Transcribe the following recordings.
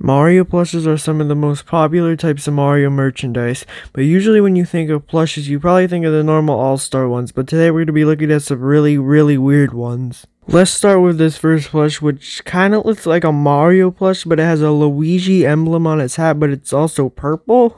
Mario plushes are some of the most popular types of Mario merchandise, but usually when you think of plushes, you probably think of the normal all-star ones, but today we're going to be looking at some really weird ones. Let's start with this first plush, which kind of looks like a Mario plush, but it has a Luigi emblem on its hat, but it's also purple.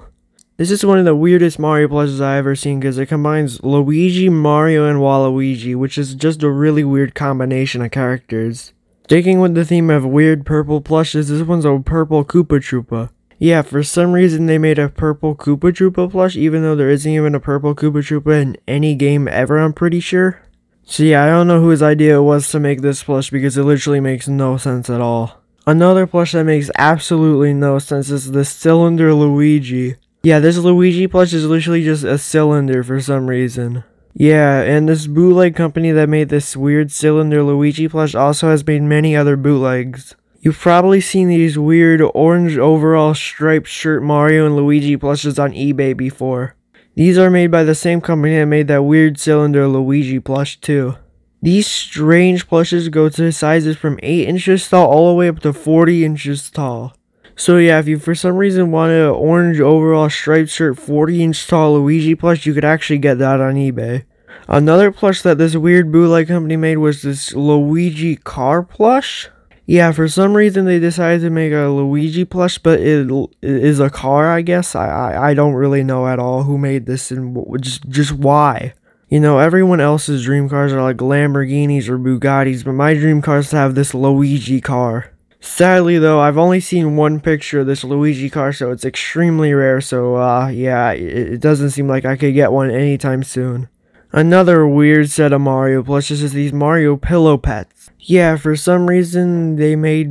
This is one of the weirdest Mario plushes I've ever seen because it combines Luigi, Mario, and Waluigi, which is just a really weird combination of characters. Sticking with the theme of weird purple plushes, this one's a purple Koopa Troopa. Yeah, for some reason they made a purple Koopa Troopa plush, even though there isn't even a purple Koopa Troopa in any game ever, I'm pretty sure. So yeah, I don't know whose idea it was to make this plush because it literally makes no sense at all. Another plush that makes absolutely no sense is the Cylinder Luigi. Yeah, this Luigi plush is literally just a cylinder for some reason. Yeah, and this bootleg company that made this weird Cylinder Luigi plush also has made many other bootlegs. You've probably seen these weird orange overall striped shirt Mario and Luigi plushes on eBay before. These are made by the same company that made that weird Cylinder Luigi plush too. These strange plushes go to sizes from 8 inches tall all the way up to 40 inches tall. So yeah, if you for some reason wanted an orange overall striped shirt 40-inch tall Luigi plush, you could actually get that on eBay. Another plush that this weird bootleg company made was this Luigi car plush. Yeah, for some reason they decided to make a Luigi plush, but it is a car, I guess. I don't really know at all who made this and just why. You know, everyone else's dream cars are like Lamborghinis or Bugattis, but my dream car is to have this Luigi car. Sadly though, I've only seen one picture of this Luigi car, so it's extremely rare, so yeah, it doesn't seem like I could get one anytime soon. Another weird set of Mario plushes is these Mario pillow pets. Yeah, for some reason they made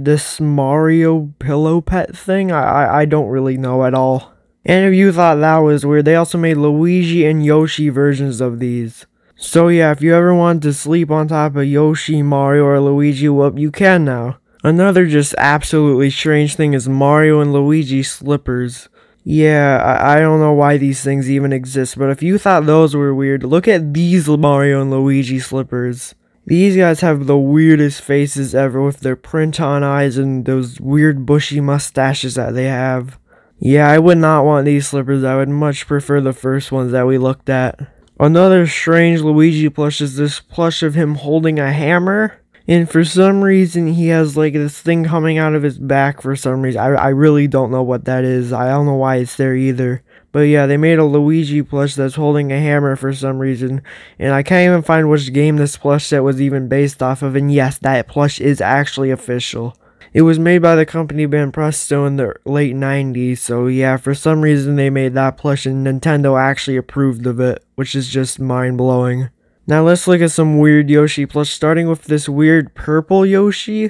this Mario pillow pet thing. I don't really know at all. And if you thought that was weird, they also made Luigi and Yoshi versions of these. So yeah, if you ever wanted to sleep on top of Yoshi, Mario, or Luigi, well, you can now. Another just absolutely strange thing is Mario and Luigi slippers. Yeah, I don't know why these things even exist, but if you thought those were weird, look at these Mario and Luigi slippers. These guys have the weirdest faces ever with their print-on eyes and those weird bushy mustaches that they have. Yeah, I would not want these slippers. I would much prefer the first ones that we looked at. Another strange Luigi plush is this plush of him holding a hammer. And for some reason, he has like this thing coming out of his back for some reason. I really don't know what that is. I don't know why it's there either. But yeah, they made a Luigi plush that's holding a hammer for some reason. And I can't even find which game this plush set was even based off of. And yes, that plush is actually official. It was made by the company band Presto in the late 90s. So yeah, for some reason they made that plush and Nintendo actually approved of it. Which is just mind-blowing. Now let's look at some weird Yoshi plush, starting with this weird purple Yoshi.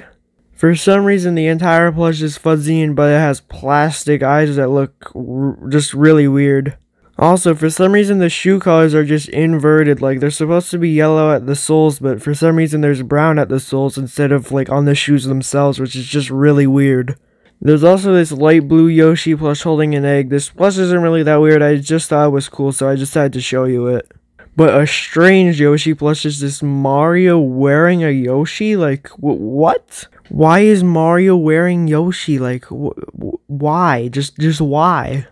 For some reason the entire plush is fuzzy, but it has plastic eyes that look just really weird. Also, for some reason the shoe colors are just inverted, like they're supposed to be yellow at the soles, but for some reason there's brown at the soles instead of like on the shoes themselves, which is just really weird. There's also this light blue Yoshi plush holding an egg. This plush isn't really that weird, I just thought it was cool, so I just had to show you it. But a strange Yoshi plush is this Mario wearing a Yoshi? Like, what? Why is Mario wearing Yoshi? Like, why? Just why?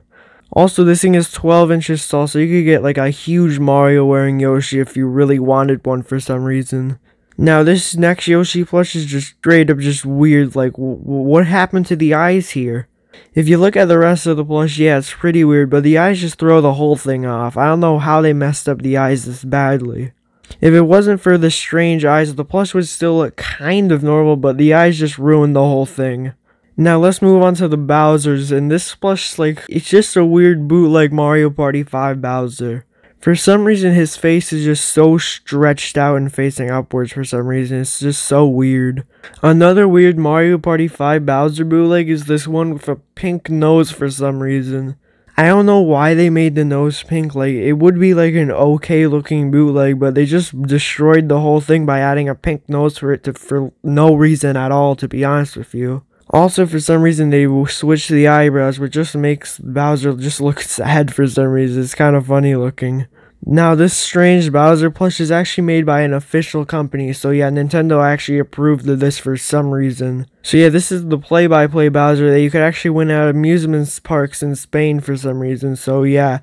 Also, this thing is 12 inches tall, so you could get like a huge Mario wearing Yoshi if you really wanted one for some reason. Now, this next Yoshi plush is just straight up just weird. Like, what happened to the eyes here? If you look at the rest of the plush, yeah, it's pretty weird, but the eyes just throw the whole thing off. I don't know how they messed up the eyes this badly. If it wasn't for the strange eyes, the plush would still look kind of normal, but the eyes just ruined the whole thing. Now let's move on to the Bowsers, and this plush, like, it's just a weird bootleg Mario Party 5 Bowser. For some reason, his face is just so stretched out and facing upwards for some reason. It's just so weird. Another weird Mario Party 5 Bowser bootleg is this one with a pink nose for some reason. I don't know why they made the nose pink. Like, it would be like an okay looking bootleg, but they just destroyed the whole thing by adding a pink nose for no reason at all, to be honest with you. Also, for some reason, they switched the eyebrows, which just makes Bowser just look sad for some reason. It's kind of funny looking. Now, this strange Bowser plush is actually made by an official company, so yeah, Nintendo actually approved of this for some reason. So yeah, this is the play-by-play Bowser that you could actually win at amusement parks in Spain for some reason, so yeah,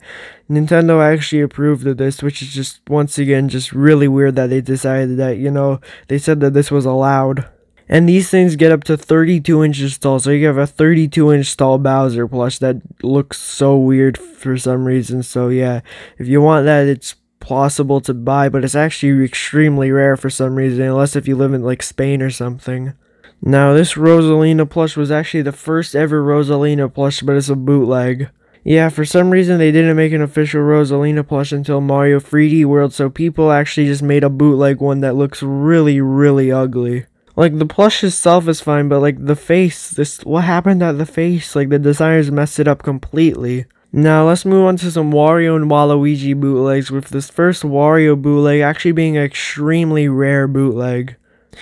Nintendo actually approved of this, which is just, once again, just really weird that they decided that, they said that this was allowed. And these things get up to 32 inches tall, so you have a 32-inch tall Bowser plush that looks so weird for some reason. So yeah, if you want that, it's possible to buy, but it's actually extremely rare for some reason, unless if you live in like Spain or something. Now, this Rosalina plush was actually the first ever Rosalina plush, but it's a bootleg. Yeah, for some reason they didn't make an official Rosalina plush until Mario 3D World, so people actually just made a bootleg one that looks really, really ugly. Like, the plush itself is fine, but, like, the face, what happened at the face? Like, the designers messed it up completely. Now, let's move on to some Wario and Waluigi bootlegs, with this first Wario bootleg actually being an extremely rare bootleg.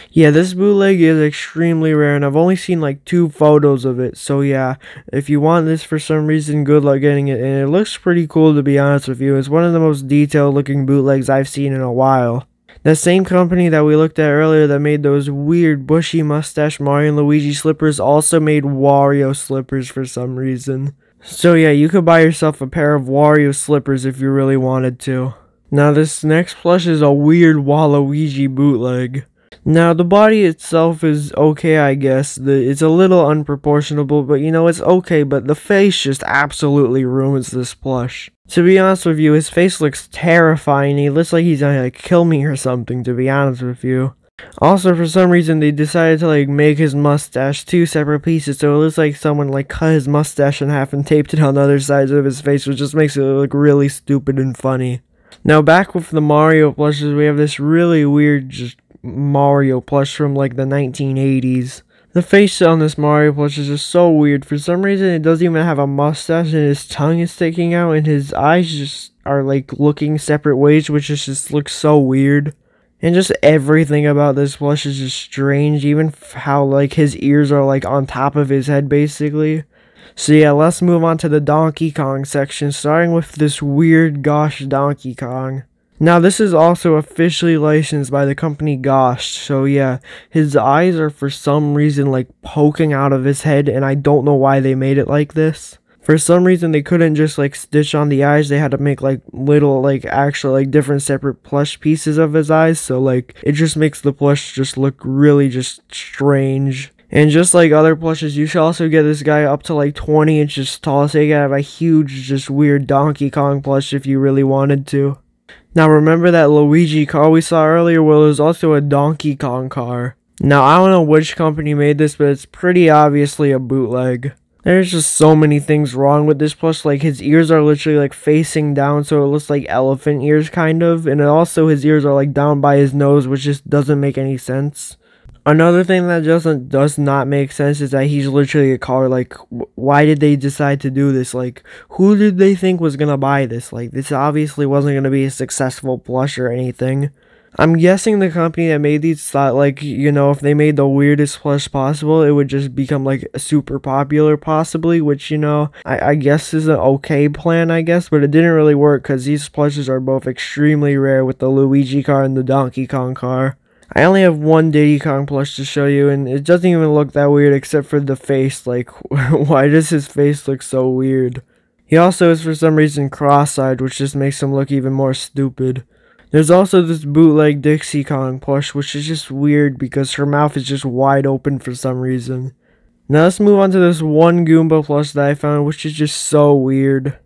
Yeah, this bootleg is extremely rare, and I've only seen, like, 2 photos of it, so yeah, if you want this for some reason, good luck getting it, and it looks pretty cool, to be honest with you. It's one of the most detailed-looking bootlegs I've seen in a while. The same company that we looked at earlier that made those weird bushy mustache Mario and Luigi slippers also made Wario slippers for some reason. So yeah, you could buy yourself a pair of Wario slippers if you really wanted to. Now, this next plush is a weird Waluigi bootleg. Now, the body itself is okay, I guess. It's a little unproportionable, but it's okay, but the face just absolutely ruins this plush. To be honest with you, his face looks terrifying. He looks like he's gonna kill me or something, to be honest with you. Also, for some reason, they decided to make his mustache 2 separate pieces, so it looks like someone cut his mustache in half and taped it on the other sides of his face, which just makes it look really stupid and funny. Now, back with the Mario plushes, we have this really weird Mario plush from the 1980s. The face on this Mario plush is just so weird. For some reason, it doesn't even have a mustache, and his tongue is sticking out, and his eyes just are looking separate ways, which just looks so weird. And just everything about this plush is just strange, even how his ears are on top of his head basically. So yeah, let's move on to the Donkey Kong section, starting with this weird Gosh Donkey Kong. Now, this is also officially licensed by the company Gosh, so yeah, his eyes are for some reason poking out of his head, and I don't know why they made it like this. For some reason, they couldn't just stitch on the eyes, they had to make little actual different separate plush pieces of his eyes, so it just makes the plush just look really just strange. And just like other plushes, you should also get this guy up to 20 inches tall, so you can have a huge just weird Donkey Kong plush if you really wanted to. Now, remember that Luigi car we saw earlier? Well, there's also a Donkey Kong car. Now, I don't know which company made this, but it's pretty obviously a bootleg. There's just so many things wrong with this plush. His ears are literally facing down, so it looks like elephant ears kind of. And also his ears are down by his nose, which just doesn't make any sense. Another thing that does not make sense is that he's literally a car. Why did they decide to do this? Who did they think was gonna buy this? This obviously wasn't gonna be a successful plush or anything. I'm guessing the company that made these thought, if they made the weirdest plush possible, it would just become, super popular, possibly, which, I guess is an okay plan, I guess, but it didn't really work, because these plushes are both extremely rare with the Luigi car and the Donkey Kong car. I only have one Diddy Kong plush to show you, and it doesn't even look that weird except for the face. Why does his face look so weird? He also is for some reason cross-eyed, which just makes him look even more stupid. There's also this bootleg Dixie Kong plush, which is just weird because her mouth is just wide open for some reason. Now let's move on to this one Goomba plush that I found, which is just so weird.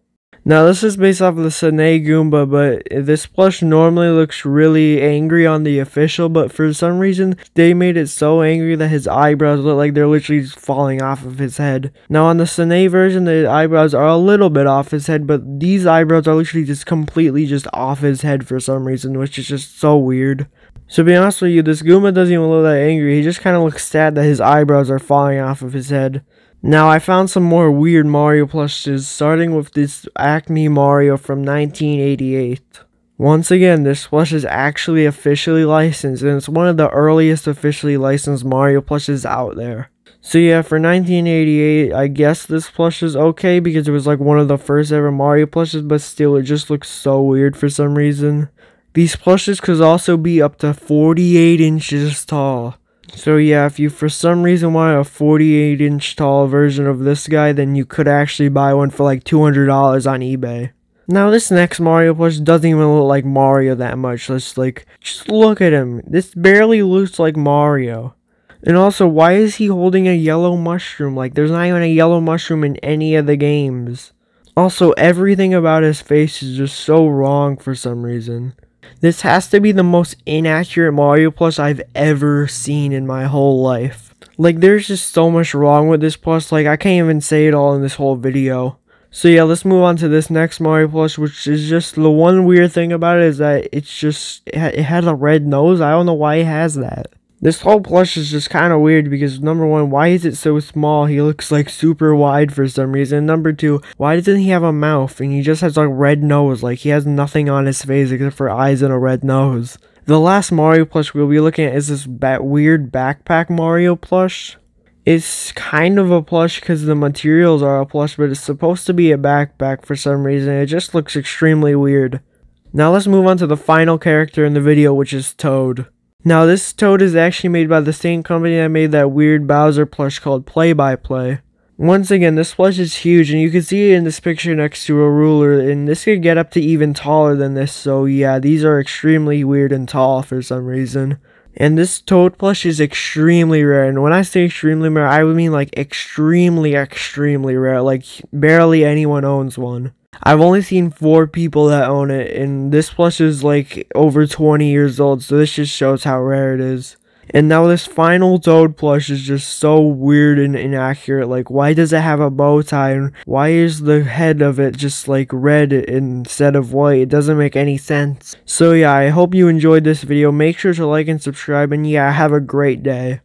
Now, this is based off of the Sine Goomba, but this plush normally looks really angry on the official, but for some reason, they made it so angry that his eyebrows look like they're literally just falling off of his head. Now, on the Sine version, the eyebrows are a little bit off his head, but these eyebrows are literally just completely just off his head for some reason, which is just so weird. So, to be honest with you, this Goomba doesn't even look that angry, he just kind of looks sad that his eyebrows are falling off of his head. Now, I found some more weird Mario plushes, starting with this Acme Mario from 1988. Once again, this plush is actually officially licensed, and it's one of the earliest officially licensed Mario plushes out there. So yeah, for 1988, I guess this plush is okay because it was like one of the first ever Mario plushes, but still, it just looks so weird for some reason. These plushes could also be up to 48 inches tall. So yeah, if you for some reason want a 48-inch tall version of this guy, then you could actually buy one for like $200 on eBay. Now this next Mario plush doesn't even look like Mario that much. Just look at him. This barely looks like Mario. And also, why is he holding a yellow mushroom? Like, there's not even a yellow mushroom in any of the games. Also, everything about his face is just so wrong for some reason. This has to be the most inaccurate Mario plush I've ever seen in my whole life. Like, there's just so much wrong with this plush. Like, I can't even say it all in this whole video. So yeah, let's move on to this next Mario plush, which is just the one weird thing about it is that it has a red nose. I don't know why it has that. This whole plush is just kind of weird because number one, why is it so small? He looks like super wide for some reason. Number two, why doesn't he have a mouth and he just has a red nose? Like he has nothing on his face except for eyes and a red nose. The last Mario plush we'll be looking at is this weird backpack Mario plush. It's kind of a plush because the materials are a plush, but it's supposed to be a backpack for some reason. It just looks extremely weird. Now let's move on to the final character in the video, which is Toad. Now this Toad is actually made by the same company that made that weird Bowser plush called Play by Play. Once again, this plush is huge and you can see it in this picture next to a ruler, and this could get up to even taller than this, so yeah, these are extremely weird and tall for some reason. And this Toad plush is extremely rare, and when I say extremely rare, I would mean like extremely rare, like barely anyone owns one. I've only seen 4 people that own it, and this plush is like over 20 years old, so this just shows how rare it is. And now this final Toad plush is just so weird and inaccurate. Like, why does it have a bow tie, and why is the head of it just like red instead of white? It doesn't make any sense. So yeah, I hope you enjoyed this video. Make sure to like and subscribe, and yeah, have a great day.